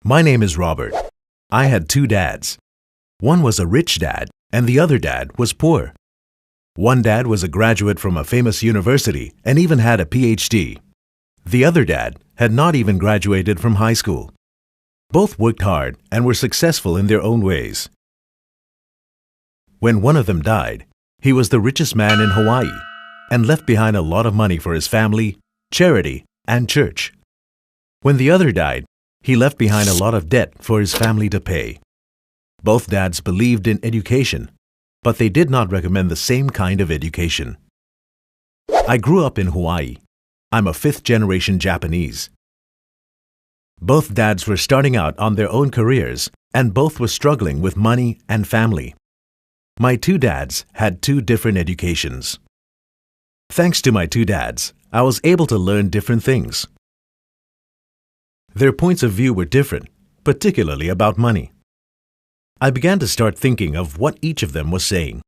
My name is Robert. I had two dads. One was a rich dad and the other dad was poor. One dad was a graduate from a famous university and even had a PhD. The other dad had not even graduated from high school. Both worked hard and were successful in their own ways. When one of them died, he was the richest man in Hawaii and left behind a lot of money for his family, charity, and church. When the other died, he left behind a lot of debt for his family to pay. Both dads believed in education, but they did not recommend the same kind of education. I grew up in Hawaii. I'm a fifth-generation Japanese. Both dads were starting out on their own careers, and both were struggling with money and family. My two dads had two different educations. Thanks to my two dads, I was able to learn different things. Their points of view were different, particularly about money. I began to start thinking of what each of them was saying.